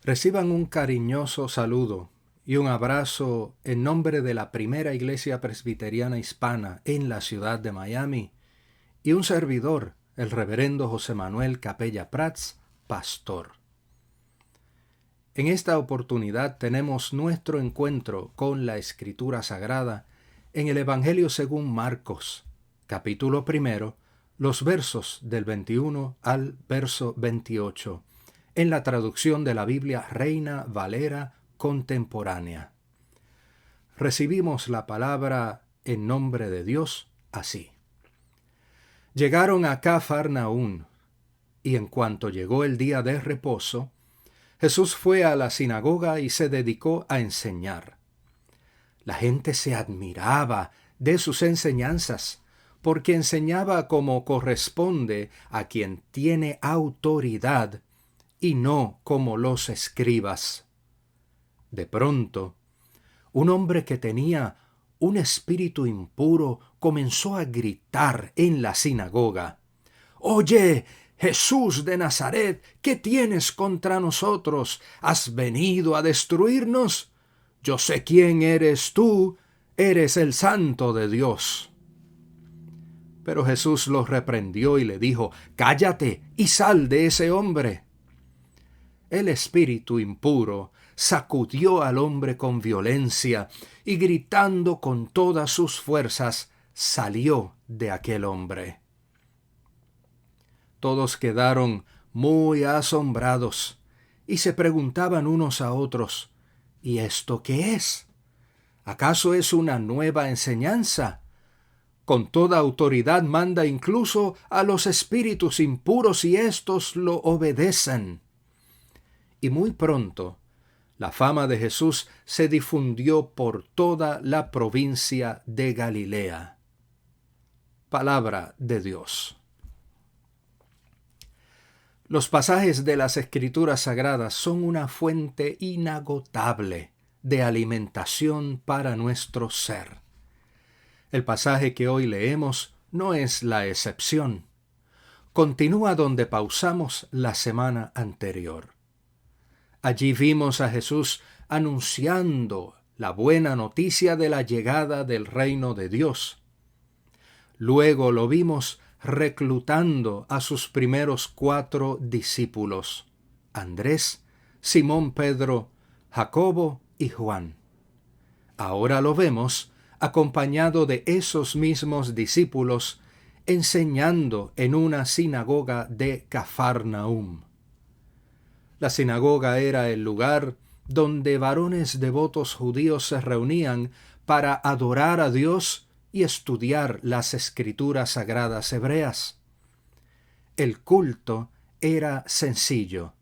Reciban un cariñoso saludo y un abrazo en nombre de la primera iglesia presbiteriana hispana en la ciudad de Miami y un servidor, el reverendo José Manuel Capella Prats, pastor. En esta oportunidad tenemos nuestro encuentro con la Escritura Sagrada en el Evangelio según Marcos, capítulo 1, los versos del 21 al verso 28, en la traducción de la Biblia Reina Valera contemporánea. Recibimos la palabra en nombre de Dios así. Llegaron a Cafarnaún, y en cuanto llegó el día de reposo, Jesús fue a la sinagoga y se dedicó a enseñar. La gente se admiraba de sus enseñanzas, porque enseñaba como corresponde a quien tiene autoridad y no como los escribas. De pronto, un hombre que tenía un espíritu impuro comenzó a gritar en la sinagoga: «Oye, Jesús de Nazaret, ¿qué tienes contra nosotros? ¿Has venido a destruirnos? Yo sé quién eres tú, eres el Santo de Dios». Pero Jesús lo reprendió y le dijo: «Cállate y sal de ese hombre». El espíritu impuro sacudió al hombre con violencia y gritando con todas sus fuerzas salió de aquel hombre. Todos quedaron muy asombrados y se preguntaban unos a otros: ¿y esto qué es? ¿Acaso es una nueva enseñanza? Con toda autoridad manda incluso a los espíritus impuros y éstos lo obedecen. Y muy pronto, la fama de Jesús se difundió por toda la provincia de Galilea. Palabra de Dios. Los pasajes de las Escrituras Sagradas son una fuente inagotable de alimentación para nuestro ser. El pasaje que hoy leemos no es la excepción. Continúa donde pausamos la semana anterior. Allí vimos a Jesús anunciando la buena noticia de la llegada del reino de Dios. Luego lo vimos reclutando a sus primeros 4 discípulos: Andrés, Simón Pedro, Jacobo y Juan. Ahora lo vemos acompañado de esos mismos discípulos enseñando en una sinagoga de Cafarnaúm. La sinagoga era el lugar donde varones devotos judíos se reunían para adorar a Dios y estudiar las escrituras sagradas hebreas. El culto era sencillo.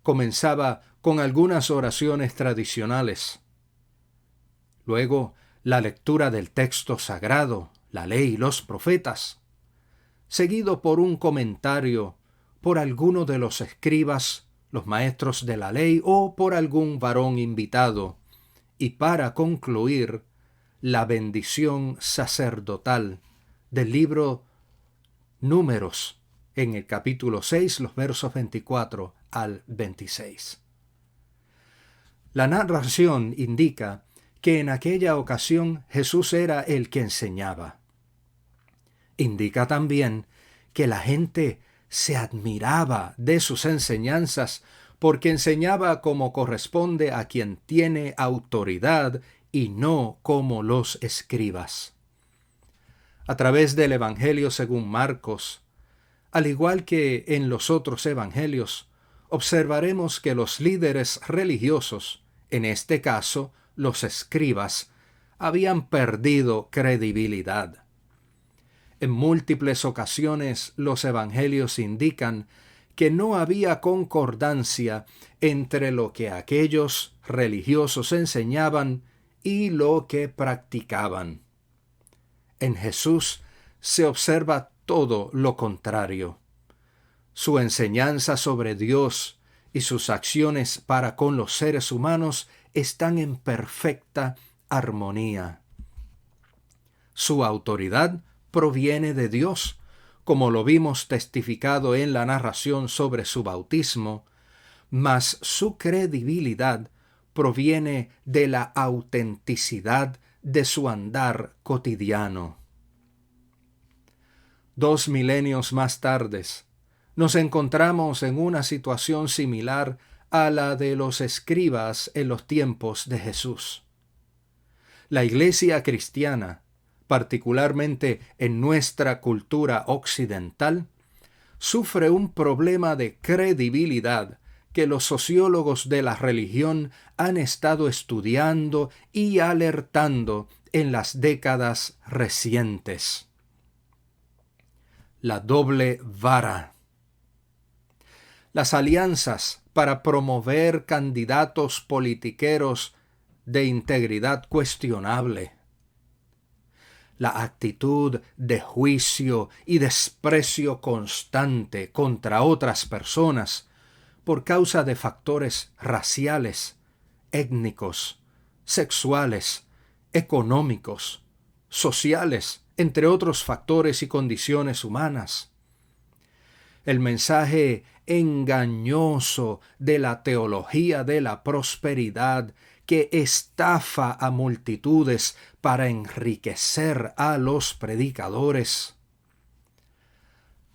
Comenzaba con algunas oraciones tradicionales. Luego, la lectura del texto sagrado, la ley y los profetas, seguido por un comentario por alguno de los escribas, los maestros de la ley o por algún varón invitado, y para concluir, la bendición sacerdotal del libro Números, en el capítulo 6, los versos 24 al 26. La narración indica que en aquella ocasión Jesús era el que enseñaba. Indica también que la gente se admiraba de sus enseñanzas porque enseñaba como corresponde a quien tiene autoridad y no como los escribas. A través del Evangelio según Marcos, al igual que en los otros evangelios, observaremos que los líderes religiosos, en este caso los escribas, habían perdido credibilidad. En múltiples ocasiones los evangelios indican que no había concordancia entre lo que aquellos religiosos enseñaban y lo que practicaban. En Jesús se observa todo lo contrario. Su enseñanza sobre Dios y sus acciones para con los seres humanos están en perfecta armonía. Su autoridad proviene de Dios, como lo vimos testificado en la narración sobre su bautismo, mas su credibilidad proviene de la autenticidad de su andar cotidiano. 2 milenios más tarde, nos encontramos en una situación similar a la de los escribas en los tiempos de Jesús. La Iglesia cristiana, particularmente en nuestra cultura occidental, sufre un problema de credibilidad que los sociólogos de la religión han estado estudiando y alertando en las décadas recientes. La doble vara. Las alianzas para promover candidatos politiqueros de integridad cuestionable. La actitud de juicio y desprecio constante contra otras personas por causa de factores raciales, étnicos, sexuales, económicos, sociales, entre otros factores y condiciones humanas. El mensaje engañoso de la teología de la prosperidad que estafa a multitudes para enriquecer a los predicadores.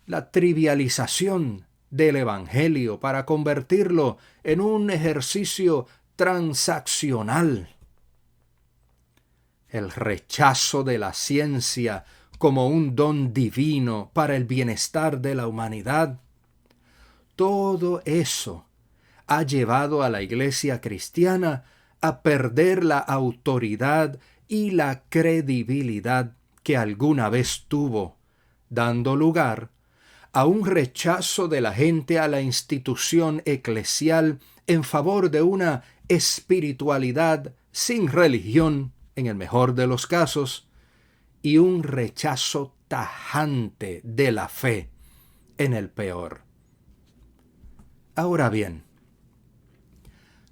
La trivialización del Evangelio para convertirlo en un ejercicio transaccional. El rechazo de la ciencia como un don divino para el bienestar de la humanidad. Todo eso ha llevado a la Iglesia cristiana a perder la autoridad y la credibilidad que alguna vez tuvo, dando lugar a un rechazo de la gente a la institución eclesial en favor de una espiritualidad sin religión, en el mejor de los casos, y un rechazo tajante de la fe, en el peor. Ahora bien,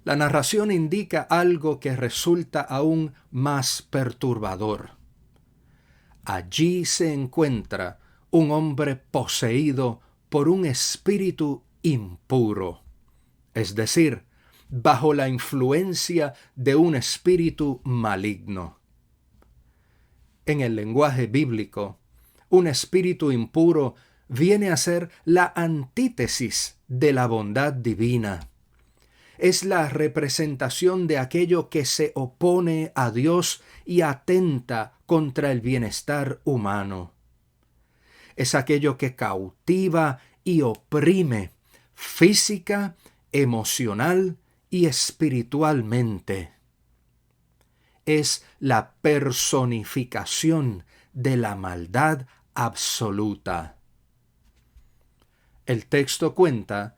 la narración indica algo que resulta aún más perturbador. Allí se encuentra un hombre poseído por un espíritu impuro, es decir, bajo la influencia de un espíritu maligno. En el lenguaje bíblico, un espíritu impuro viene a ser la antítesis de la bondad divina. Es la representación de aquello que se opone a Dios y atenta contra el bienestar humano. Es aquello que cautiva y oprime física, emocional y espiritualmente. Es la personificación de la maldad absoluta. El texto cuenta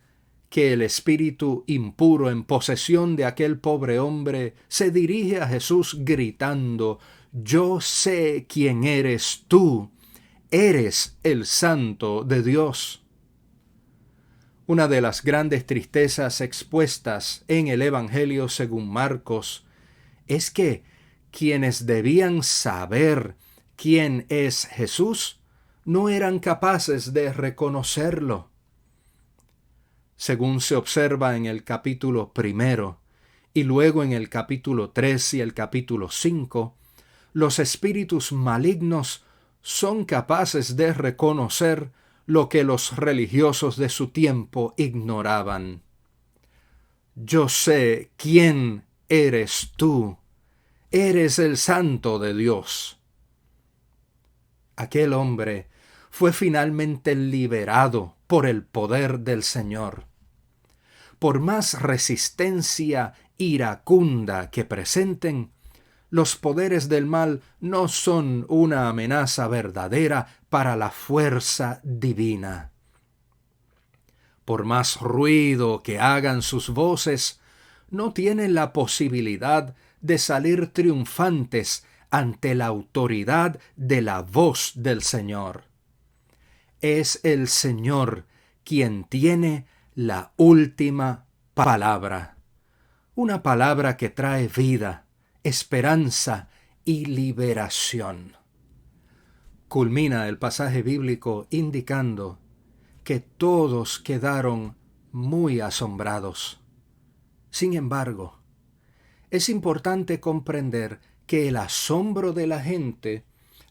que el espíritu impuro en posesión de aquel pobre hombre se dirige a Jesús gritando: «Yo sé quién eres tú, eres el Santo de Dios». Una de las grandes tristezas expuestas en el Evangelio según Marcos es que quienes debían saber quién es Jesús no eran capaces de reconocerlo. Según se observa en el capítulo 1 y luego en el capítulo 3 y el capítulo 5, los espíritus malignos son capaces de reconocer lo que los religiosos de su tiempo ignoraban. «Yo sé quién eres tú, eres el Santo de Dios». Aquel hombre fue finalmente liberado por el poder del Señor. Por más resistencia iracunda que presenten, los poderes del mal no son una amenaza verdadera para la fuerza divina. Por más ruido que hagan sus voces, no tienen la posibilidad de salir triunfantes ante la autoridad de la voz del Señor. Es el Señor quien tiene la última palabra, una palabra que trae vida, esperanza y liberación. Culmina el pasaje bíblico indicando que todos quedaron muy asombrados. Sin embargo, es importante comprender que el asombro de la gente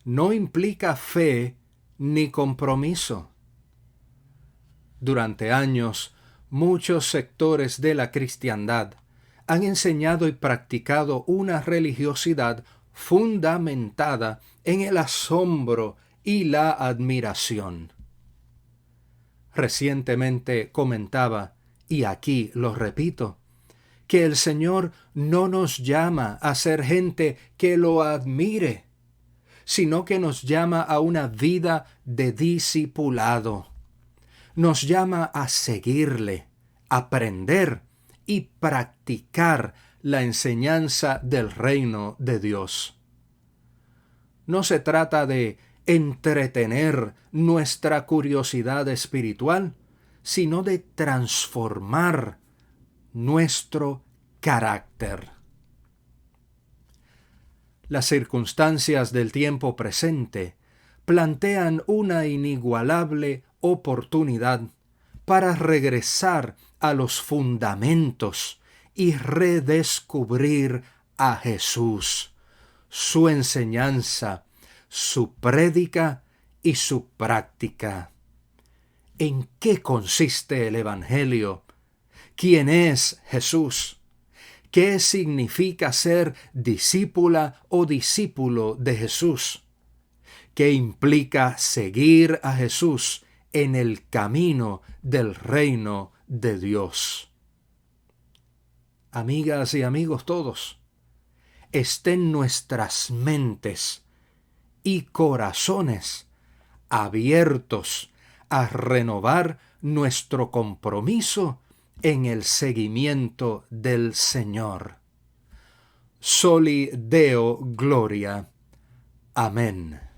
no implica fe ni compromiso. Durante años, muchos sectores de la cristiandad han enseñado y practicado una religiosidad fundamentada en el asombro y la admiración. Recientemente comentaba, y aquí lo repito, que el Señor no nos llama a ser gente que lo admire, sino que nos llama a una vida de discipulado. Nos llama a seguirle, aprender y practicar la enseñanza del reino de Dios. No se trata de entretener nuestra curiosidad espiritual, sino de transformar nuestro carácter. Las circunstancias del tiempo presente plantean una inigualable oportunidad para regresar a los fundamentos y redescubrir a Jesús, su enseñanza, su prédica y su práctica. ¿En qué consiste el Evangelio? ¿Quién es Jesús? ¿Qué significa ser discípula o discípulo de Jesús? ¿Qué implica seguir a Jesús en el camino del reino de Dios? Amigas y amigos todos, estén nuestras mentes y corazones abiertos a renovar nuestro compromiso en el seguimiento del Señor. Soli Deo Gloria. Amén.